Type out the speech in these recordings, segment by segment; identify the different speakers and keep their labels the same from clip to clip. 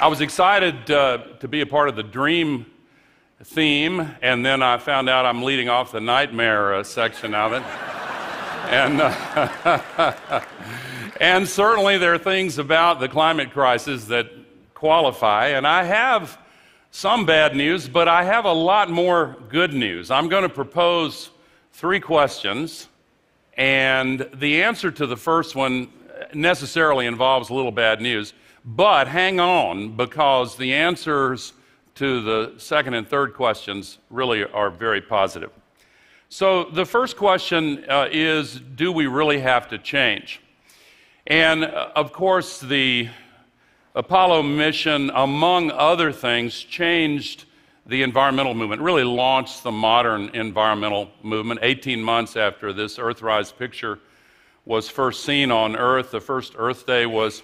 Speaker 1: I was excited to be a part of the dream theme, and then I found out I'm leading off the nightmare section of it. And certainly there are things about the climate crisis that qualify, and I have some bad news, but I have a lot more good news. I'm going to propose 3 questions, and the answer to the first one necessarily involves a little bad news, but hang on, because the answers to the second and third questions really are very positive. So the first question is, do we really have to change? And of course, the Apollo mission, among other things, changed the environmental movement, really launched the modern environmental movement. 18 months after this Earthrise picture was first seen on Earth, the first Earth Day was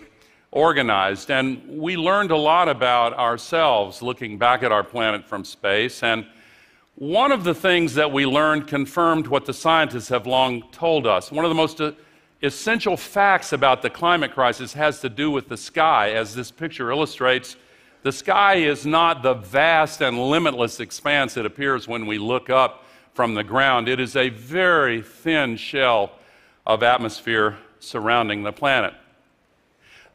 Speaker 1: organized, and we learned a lot about ourselves looking back at our planet from space. And one of the things that we learned confirmed what the scientists have long told us. One of the most essential facts about the climate crisis has to do with the sky. As this picture illustrates, the sky is not the vast and limitless expanse it appears when we look up from the ground. It is a very thin shell of atmosphere surrounding the planet.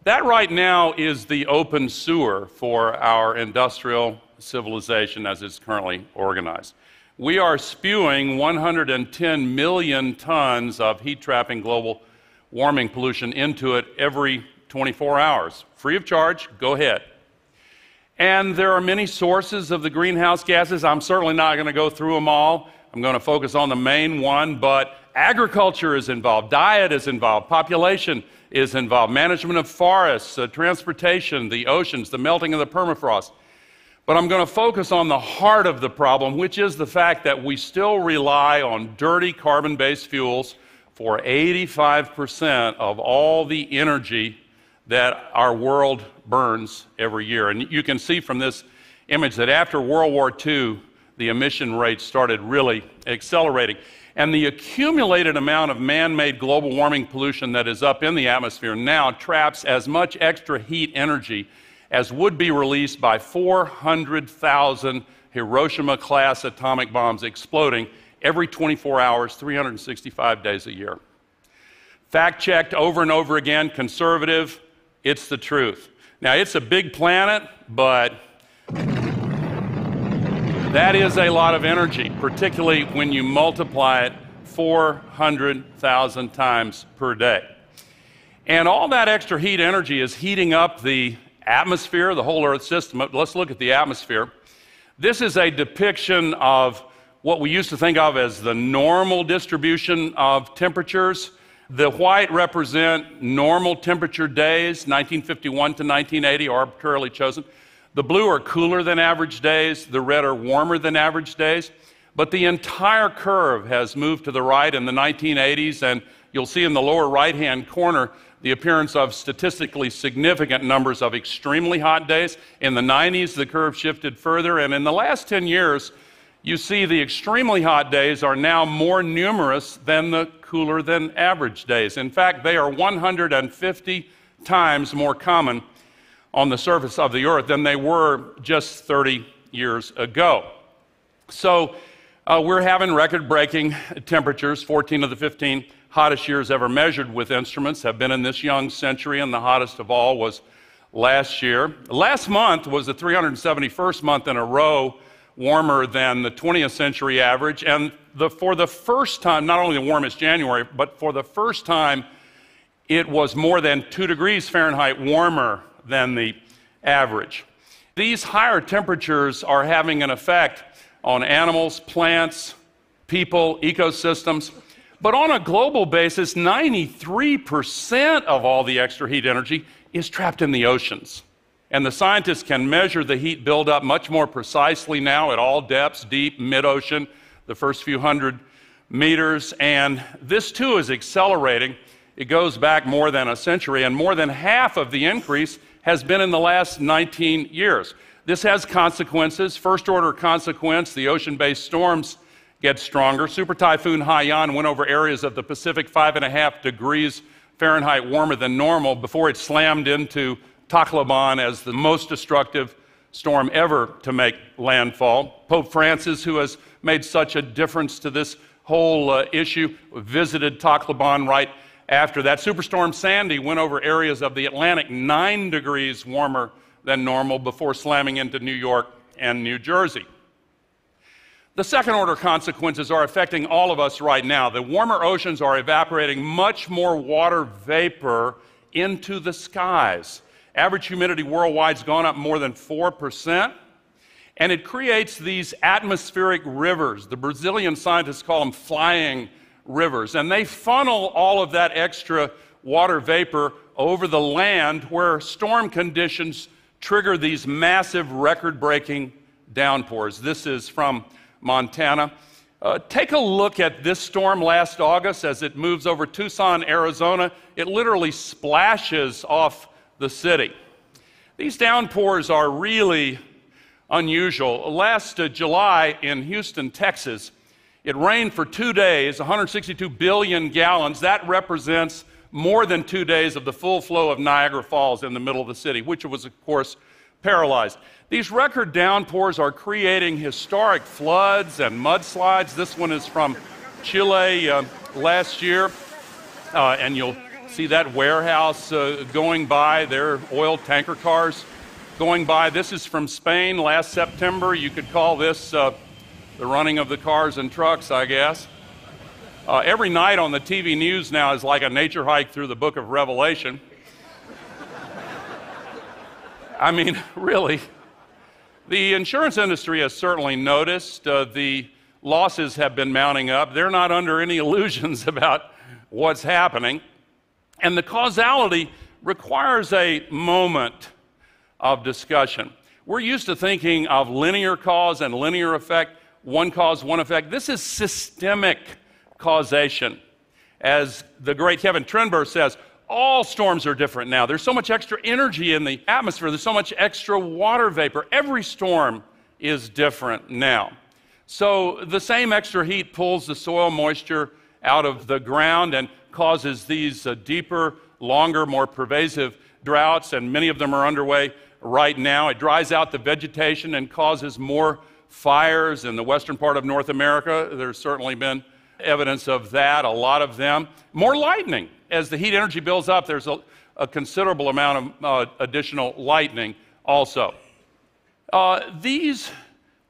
Speaker 1: That right now is the open sewer for our industrial civilization as it's currently organized. We are spewing 110 million tons of heat-trapping global warming pollution into it every 24 hours. Free of charge, go ahead. And there are many sources of the greenhouse gases. I'm certainly not going to go through them all. I'm going to focus on the main one, but agriculture is involved, diet is involved, population is involved, management of forests, transportation, the oceans, the melting of the permafrost. But I'm going to focus on the heart of the problem, which is the fact that we still rely on dirty carbon-based fuels for 85% of all the energy that our world burns every year. And you can see from this image that after World War II, the emission rates started really accelerating. And the accumulated amount of man-made global warming pollution that is up in the atmosphere now traps as much extra heat energy as would be released by 400,000 Hiroshima-class atomic bombs exploding every 24 hours, 365 days a year. Fact-checked over and over again, conservative, it's the truth. Now, it's a big planet, but that is a lot of energy, particularly when you multiply it 400,000 times per day. And all that extra heat energy is heating up the atmosphere, the whole Earth system. Let's look at the atmosphere. This is a depiction of what we used to think of as the normal distribution of temperatures. The white represent normal temperature days, 1951 to 1980, arbitrarily chosen. The blue are cooler than average days, the red are warmer than average days. But the entire curve has moved to the right in the 1980s, and you'll see in the lower right-hand corner the appearance of statistically significant numbers of extremely hot days. In the 90s, the curve shifted further, and in the last 10 years, you see the extremely hot days are now more numerous than the cooler than average days. In fact, they are 150 times more common on the surface of the Earth than they were just 30 years ago. So we're having record-breaking temperatures. 14 of the 15 hottest years ever measured with instruments have been in this young century, and the hottest of all was last year. Last month was the 371st month in a row warmer than the 20th century average, and for the first time, not only the warmest January, but for the first time, it was more than 2 degrees Fahrenheit warmer than the average. These higher temperatures are having an effect on animals, plants, people, ecosystems. But on a global basis, 93% of all the extra heat energy is trapped in the oceans. And the scientists can measure the heat buildup much more precisely now at all depths, deep, mid-ocean, the first few hundred meters. And this too is accelerating. It goes back more than a century, and more than half of the increase has been in the last 19 years. This has consequences. First-order consequence, the ocean-based storms get stronger. Super Typhoon Haiyan went over areas of the Pacific 5.5 degrees Fahrenheit warmer than normal before it slammed into Tacloban as the most destructive storm ever to make landfall. Pope Francis, who has made such a difference to this whole issue, visited Tacloban right after that. Superstorm Sandy went over areas of the Atlantic 9 degrees warmer than normal before slamming into New York and New Jersey. The second order consequences are affecting all of us right now. The warmer oceans are evaporating much more water vapor into the skies. Average humidity worldwide has gone up more than 4%, and it creates these atmospheric rivers. The Brazilian scientists call them flying rivers, and they funnel all of that extra water vapor over the land where storm conditions trigger these massive record-breaking downpours. This is from Montana. Take a look at this storm last August as it moves over Tucson, Arizona. It literally splashes off the city. These downpours are really unusual. Last July in Houston, Texas, it rained for 2 days, 162 billion gallons. That represents more than 2 days of the full flow of Niagara Falls in the middle of the city, which was, of course, paralyzed. These record downpours are creating historic floods and mudslides. This one is from Chile last year, and you'll see that warehouse going by. There are oil tanker cars going by. This is from Spain last September. You could call this the running of the cars and trucks, I guess. Every night on the TV news now is like a nature hike through the book of Revelation. I mean, really. The insurance industry has certainly noticed the losses have been mounting up. They're not under any illusions about what's happening. And the causality requires a moment of discussion. We're used to thinking of linear cause and linear effect, one cause, one effect. This is systemic causation. As the great Kevin Trenberg says, all storms are different now. There's so much extra energy in the atmosphere. There's so much extra water vapor. Every storm is different now. So the same extra heat pulls the soil moisture out of the ground and causes these deeper, longer, more pervasive droughts, and many of them are underway right now. It dries out the vegetation and causes more fires in the western part of North America. There's certainly been evidence of that, a lot of them. More lightning. As the heat energy builds up, there's a considerable amount of additional lightning also. These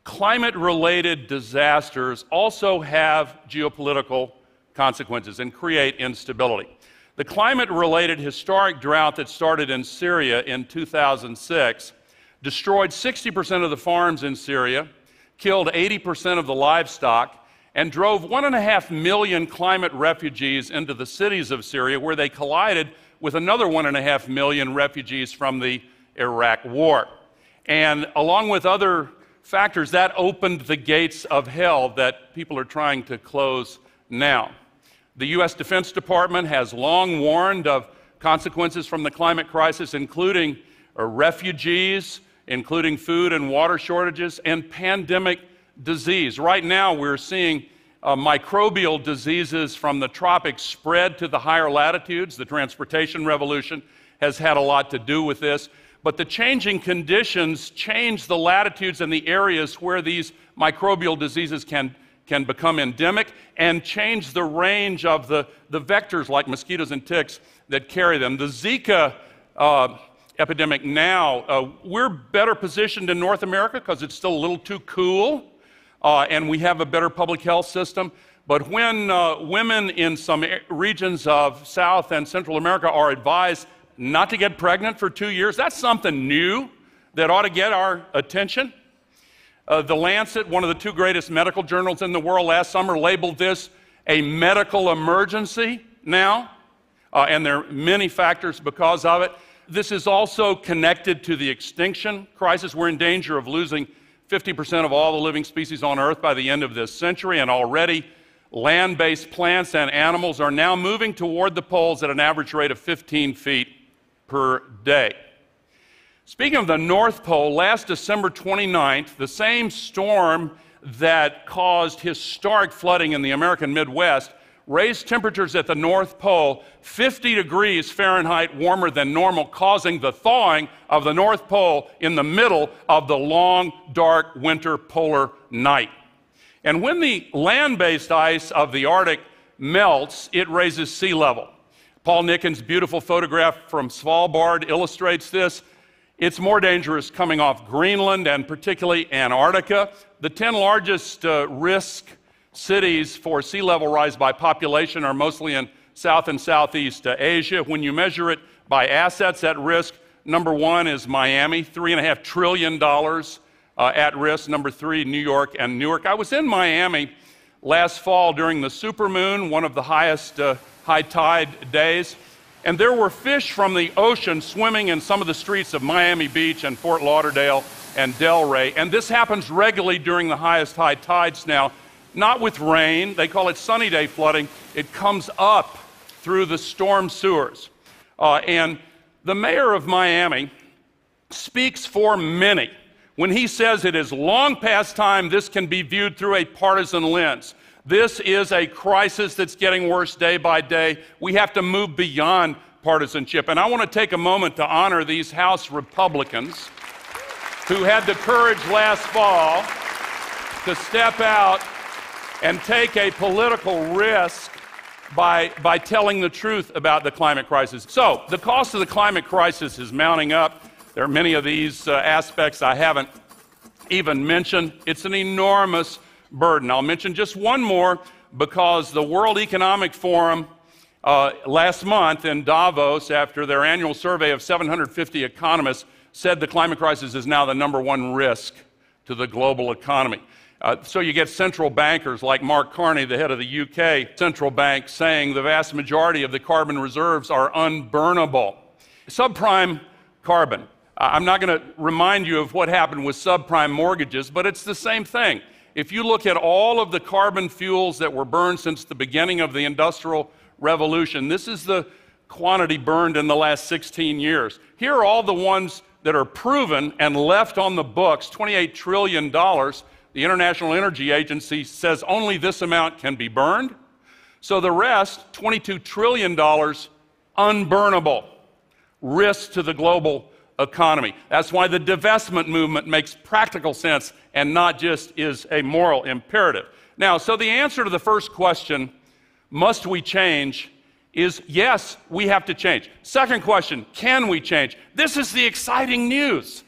Speaker 1: climate-related disasters also have geopolitical consequences and create instability. The climate-related historic drought that started in Syria in 2006 destroyed 60% of the farms in Syria, killed 80% of the livestock, and drove 1.5 million climate refugees into the cities of Syria, where they collided with another 1.5 million refugees from the Iraq War. And along with other factors, that opened the gates of hell that people are trying to close now. The U.S. Defense Department has long warned of consequences from the climate crisis, including refugees, including food and water shortages, and pandemic disease. Right now, we're seeing microbial diseases from the tropics spread to the higher latitudes. The transportation revolution has had a lot to do with this. But the changing conditions change the latitudes and the areas where these microbial diseases can become endemic and change the range of the vectors like mosquitoes and ticks that carry them. The Zika epidemic now, we're better positioned in North America because it's still a little too cool. And we have a better public health system. But when women in some regions of South and Central America are advised not to get pregnant for 2 years, that's something new that ought to get our attention. The Lancet, one of the two greatest medical journals in the world, last summer labeled this a medical emergency now, and there are many factors because of it. This is also connected to the extinction crisis. We're in danger of losing 50% of all the living species on Earth by the end of this century, and already land-based plants and animals are now moving toward the poles at an average rate of 15 feet per day. Speaking of the North Pole, last December 29th, the same storm that caused historic flooding in the American Midwest raise temperatures at the North Pole 50 degrees Fahrenheit warmer than normal, causing the thawing of the North Pole in the middle of the long, dark winter polar night. And when the land-based ice of the Arctic melts, it raises sea level. Paul Nicken's beautiful photograph from Svalbard illustrates this. It's more dangerous coming off Greenland and particularly Antarctica. The 10 largest risk cities for sea level rise by population are mostly in South and Southeast Asia. When you measure it by assets at risk, number 1 is Miami, $3.5 trillion at risk. Number 3, New York and Newark. I was in Miami last fall during the supermoon, one of the highest high tide days, and there were fish from the ocean swimming in some of the streets of Miami Beach and Fort Lauderdale and Delray. And this happens regularly during the highest high tides now. Not with rain, they call it sunny day flooding. It comes up through the storm sewers. And the mayor of Miami speaks for many when he says it is long past time this can be viewed through a partisan lens. This is a crisis that's getting worse day by day. We have to move beyond partisanship. And I want to take a moment to honor these House Republicans who had the courage last fall to step out and take a political risk by telling the truth about the climate crisis. So, the cost of the climate crisis is mounting up. There are many of these aspects I haven't even mentioned. It's an enormous burden. I'll mention just one more because the World Economic Forum last month in Davos, after their annual survey of 750 economists, said the climate crisis is now the #1 risk to the global economy. So you get central bankers like Mark Carney, the head of the UK central bank, saying the vast majority of the carbon reserves are unburnable. Subprime carbon. I'm not going to remind you of what happened with subprime mortgages, but it's the same thing. If you look at all of the carbon fuels that were burned since the beginning of the Industrial Revolution, this is the quantity burned in the last 16 years. Here are all the ones that are proven and left on the books, $28 trillion. The International Energy Agency says only this amount can be burned. So the rest, $22 trillion, unburnable, risk to the global economy. That's why the divestment movement makes practical sense and not just is a moral imperative. Now, so the answer to the first question, must we change, is yes, we have to change. Second question, can we change? This is the exciting news.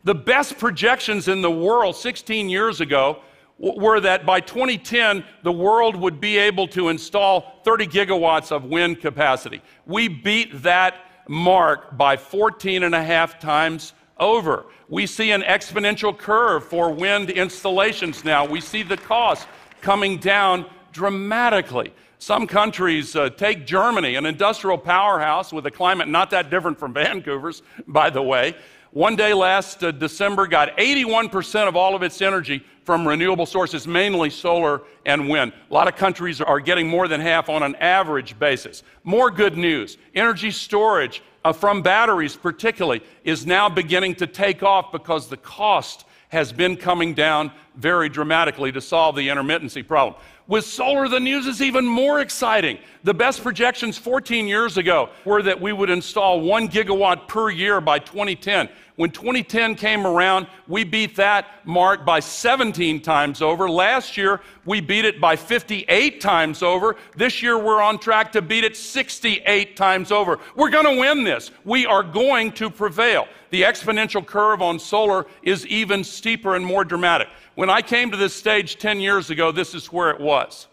Speaker 1: The best projections in the world 16 years ago were that by 2010, the world would be able to install 30 gigawatts of wind capacity. We beat that mark by 14.5 times over. We see an exponential curve for wind installations now. We see the cost coming down dramatically. Some countries, take Germany, an industrial powerhouse with a climate not that different from Vancouver's, by the way. One day last December got 81% of all of its energy from renewable sources, mainly solar and wind. A lot of countries are getting more than half on an average basis. More good news. Energy storage from batteries particularly is now beginning to take off because the cost has been coming down very dramatically to solve the intermittency problem. With solar, the news is even more exciting. The best projections 14 years ago were that we would install 1 gigawatt per year by 2010. When 2010 came around, we beat that mark by 17 times over. Last year, we beat it by 58 times over. This year, we're on track to beat it 68 times over. We're going to win this. We are going to prevail. The exponential curve on solar is even steeper and more dramatic. When I came to this stage 10 years ago, this is where it was.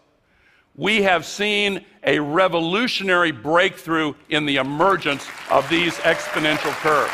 Speaker 1: We have seen a revolutionary breakthrough in the emergence of these exponential curves.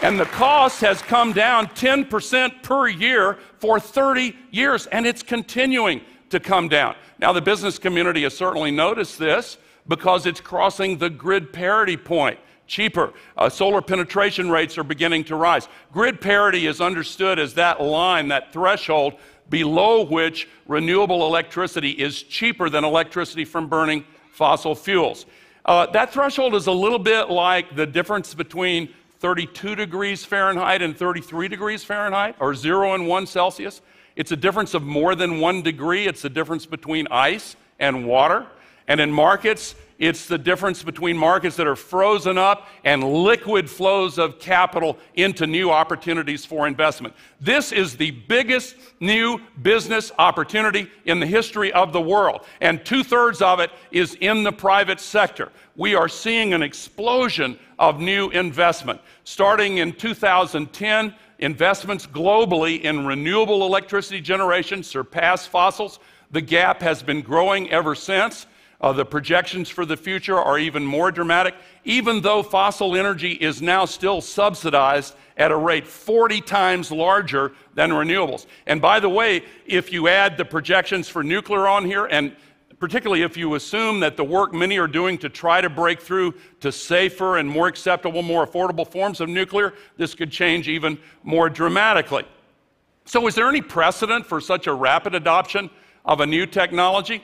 Speaker 1: And the cost has come down 10% per year for 30 years, and it's continuing to come down. Now, the business community has certainly noticed this because it's crossing the grid parity point. Cheaper. Solar penetration rates are beginning to rise. Grid parity is understood as that line, that threshold, below which renewable electricity is cheaper than electricity from burning fossil fuels. That threshold is a little bit like the difference between 32 degrees Fahrenheit and 33 degrees Fahrenheit, or 0 and 1 Celsius. It's a difference of more than 1 degree. It's the difference between ice and water. And in markets, it's the difference between markets that are frozen up and liquid flows of capital into new opportunities for investment. This is the biggest new business opportunity in the history of the world, and 2/3 of it is in the private sector. We are seeing an explosion of new investment. Starting in 2010, investments globally in renewable electricity generation surpassed fossils. The gap has been growing ever since. The projections for the future are even more dramatic, even though fossil energy is now still subsidized at a rate 40 times larger than renewables. And by the way, if you add the projections for nuclear on here, and particularly if you assume that the work many are doing to try to break through to safer and more acceptable, more affordable forms of nuclear, this could change even more dramatically. So is there any precedent for such a rapid adoption of a new technology?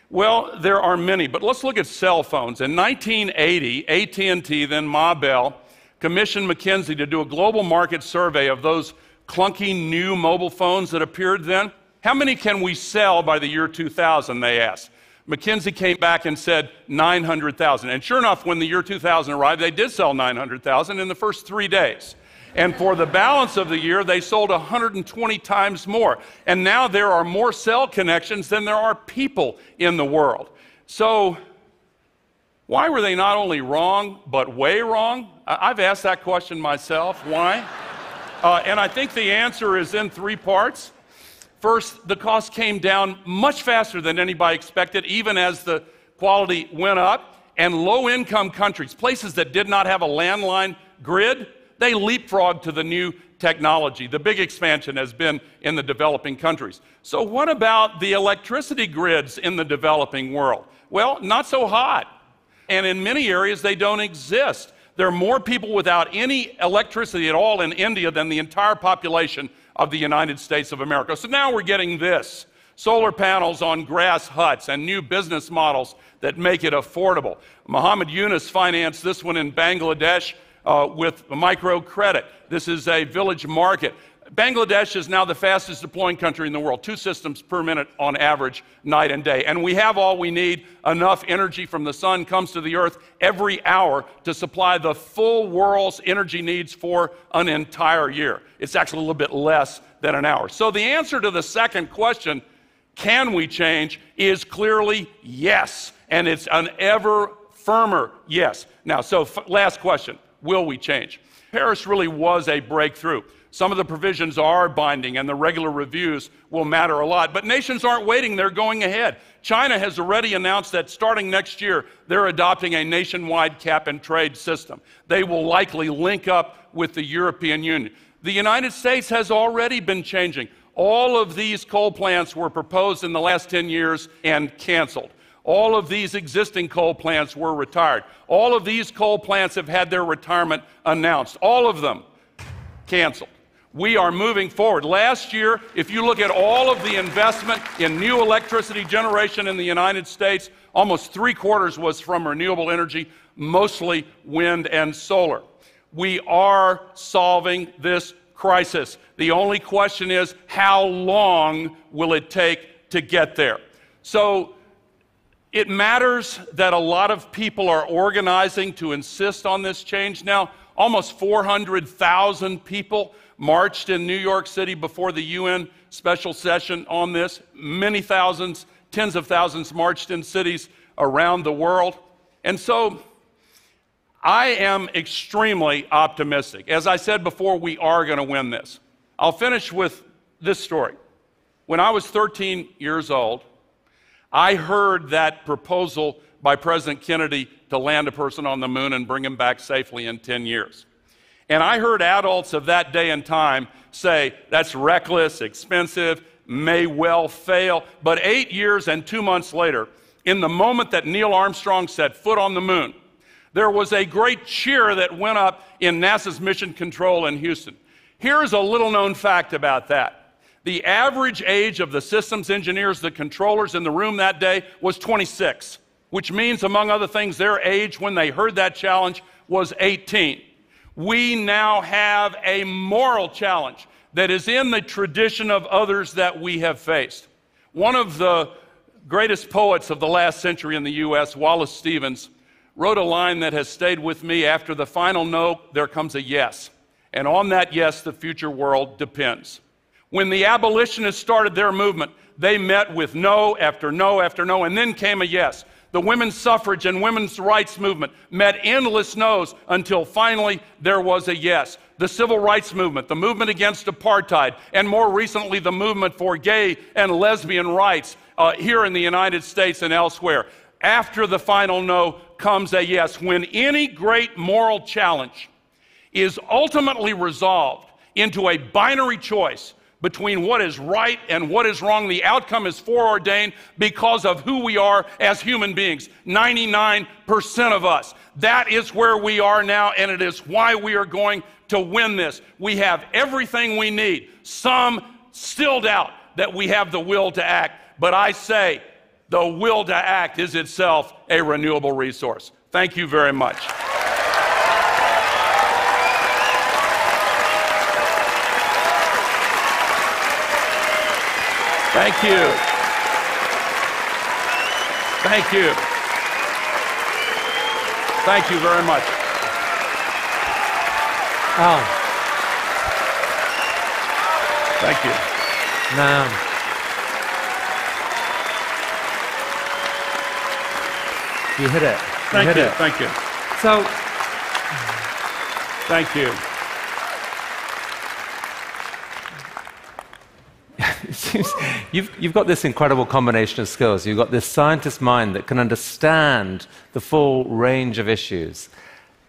Speaker 1: Well, there are many, but let's look at cell phones. In 1980, AT&T, then Ma Bell, commissioned McKinsey to do a global market survey of those clunky new mobile phones that appeared then. How many can we sell by the year 2000, they asked. McKinsey came back and said 900,000. And sure enough, when the year 2000 arrived, they did sell 900,000 in the first 3 days. And for the balance of the year, they sold 120 times more. And now there are more cell connections than there are people in the world. So why were they not only wrong, but way wrong? I've asked that question myself. Why? And I think the answer is in 3 parts. First, the cost came down much faster than anybody expected, even as the quality went up. And low-income countries, places that did not have a landline grid, they leapfrogged to the new technology. The big expansion has been in the developing countries. So what about the electricity grids in the developing world? Well, not so hot. And in many areas, they don't exist. There are more people without any electricity at all in India than the entire population of the United States of America. So now we're getting this: solar panels on grass huts and new business models that make it affordable. Muhammad Yunus financed this one in Bangladesh with microcredit. This is a village market. Bangladesh is now the fastest deploying country in the world, 2 systems per minute on average, night and day. And we have all we need. Enough energy from the sun comes to the earth every hour to supply the full world's energy needs for an entire year. It's actually a little bit less than an hour. So the answer to the second question, can we change, is clearly yes. And it's an ever firmer yes. Now, so last question. Will we change? Paris really was a breakthrough. Some of the provisions are binding, and the regular reviews will matter a lot. But nations aren't waiting, they're going ahead. China has already announced that starting next year, they're adopting a nationwide cap-and-trade system. They will likely link up with the European Union. The United States has already been changing. All of these coal plants were proposed in the last 10 years and canceled. All of these existing coal plants were retired. All of these coal plants have had their retirement announced. All of them canceled. We are moving forward. Last year, if you look at all of the investment in new electricity generation in the United States, almost 3/4 was from renewable energy, mostly wind and solar. We are solving this crisis. The only question is, how long will it take to get there? So it matters that a lot of people are organizing to insist on this change now. Almost 400,000 people marched in New York City before the UN special session on this. Many thousands, tens of thousands marched in cities around the world. And so I am extremely optimistic. As I said before, we are going to win this. I'll finish with this story. When I was 13 years old, I heard that proposal by President Kennedy to land a person on the moon and bring him back safely in 10 years. And I heard adults of that day and time say, that's reckless, expensive, may well fail. But 8 years and 2 months later, in the moment that Neil Armstrong set foot on the moon, there was a great cheer that went up in NASA's Mission Control in Houston. Here's a little-known fact about that. The average age of the systems engineers, the controllers in the room that day, was 26, which means, among other things, their age when they heard that challenge was 18. We now have a moral challenge. that is in the tradition of others that we have faced. One of the greatest poets of the last century in the U.S., Wallace Stevens, wrote a line that has stayed with me: after the final no, there comes a yes. And on that yes, the future world depends. When the abolitionists started their movement, they met with no after no after no, and then came a yes. The women's suffrage and women's rights movement met endless no's until finally there was a yes. The civil rights movement, the movement against apartheid, and more recently the movement for gay and lesbian rights here in the United States and elsewhere. After the final no comes a yes. When any great moral challenge is ultimately resolved into a binary choice between what is right and what is wrong, the outcome is foreordained because of who we are as human beings. 99% of us. That is where we are now, and it is why we are going to win this. We have everything we need. Some still doubt that we have the will to act, but I say the will to act is itself a renewable resource. Thank you very much. Thank you. Thank you. Thank you very much.
Speaker 2: Oh.
Speaker 1: Thank you.
Speaker 2: Man. You hit it.
Speaker 1: Thank you. Thank you.
Speaker 2: So,
Speaker 1: thank you.
Speaker 2: You've got this incredible combination of skills. You've got this scientist mind that can understand the full range of issues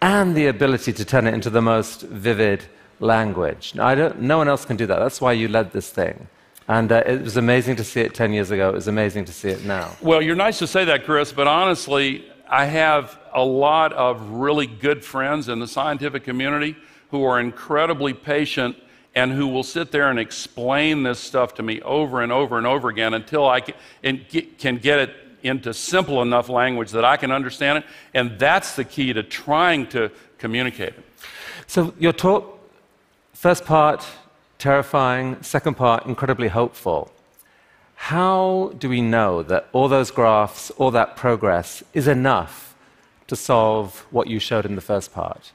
Speaker 2: and the ability to turn it into the most vivid language. Now, no one else can do that. That's why you led this thing. And it was amazing to see it 10 years ago. It was amazing to see it now.
Speaker 1: Well, you're nice to say that, Chris, but honestly, I have a lot of really good friends in the scientific community who are incredibly patient and who will sit there and explain this stuff to me over and over and over again until I can get it into simple enough language that I can understand it. And that's the key to trying to communicate it.
Speaker 2: So your talk, first part, terrifying, second part, incredibly hopeful. How do we know that all those graphs, all that progress is enough to solve what you showed in the first part?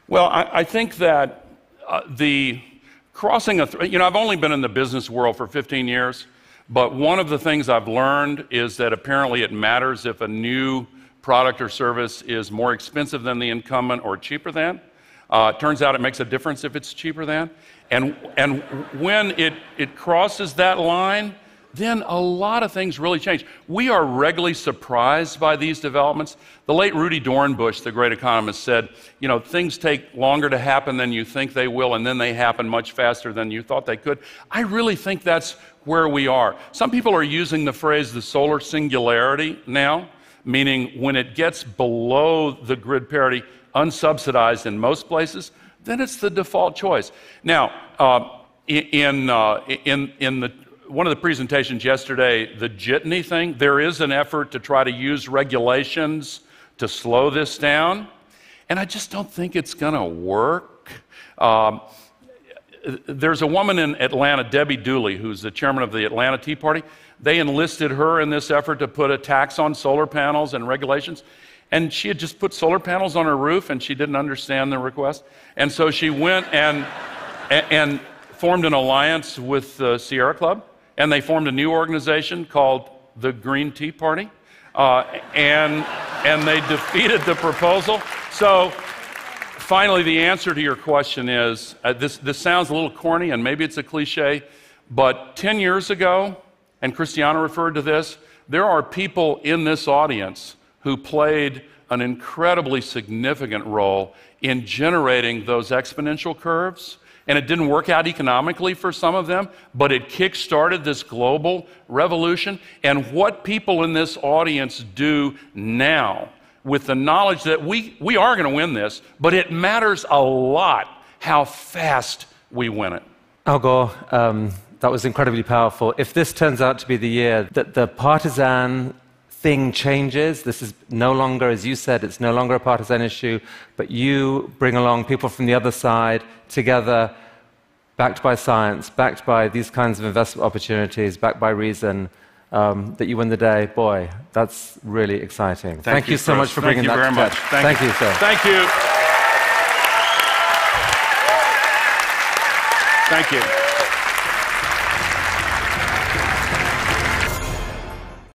Speaker 1: Well, I think that the crossing I've only been in the business world for 15 years, but one of the things I've learned is that apparently it matters if a new product or service is more expensive than the incumbent or cheaper than. Turns out it makes a difference if it's cheaper than. And when it crosses that line, then a lot of things really change. We are regularly surprised by these developments. The late Rudy Dornbush, the great economist, said, things take longer to happen than you think they will, and then they happen much faster than you thought they could. I really think that's where we are. Some people are using the phrase the solar singularity now, meaning when it gets below the grid parity, unsubsidized in most places, then it's the default choice. Now, in one of the presentations yesterday, the jitney thing, there is an effort to try to use regulations to slow this down, and I just don't think it's going to work. There's a woman in Atlanta, Debbie Dooley, who's the chairman of the Atlanta Tea Party. They enlisted her in this effort to put a tax on solar panels and regulations, and she had just put solar panels on her roof, and she didn't understand the request, and so she went and formed an alliance with the Sierra Club, and they formed a new organization called the Green Tea Party, and they defeated the proposal. So finally, the answer to your question is, this sounds a little corny, and maybe it's a cliche, but 10 years ago, and Christiana referred to this, there are people in this audience who played an incredibly significant role in generating those exponential curves. And it didn't work out economically for some of them, but it kick-started this global revolution. And what people in this audience do now, with the knowledge that we are going to win this, but it matters a lot how fast we win it.
Speaker 2: Al Gore, that was incredibly powerful. If this turns out to be the year that the partisan thing changes, this is no longer, as you said, it's no longer a partisan issue, but you bring along people from the other side together, backed by science, backed by these kinds of investment opportunities, backed by reason, that you win the day, boy, that's really exciting. Thank you so much for bringing that to TED. Thank you, sir.
Speaker 1: Thank you. Thank you.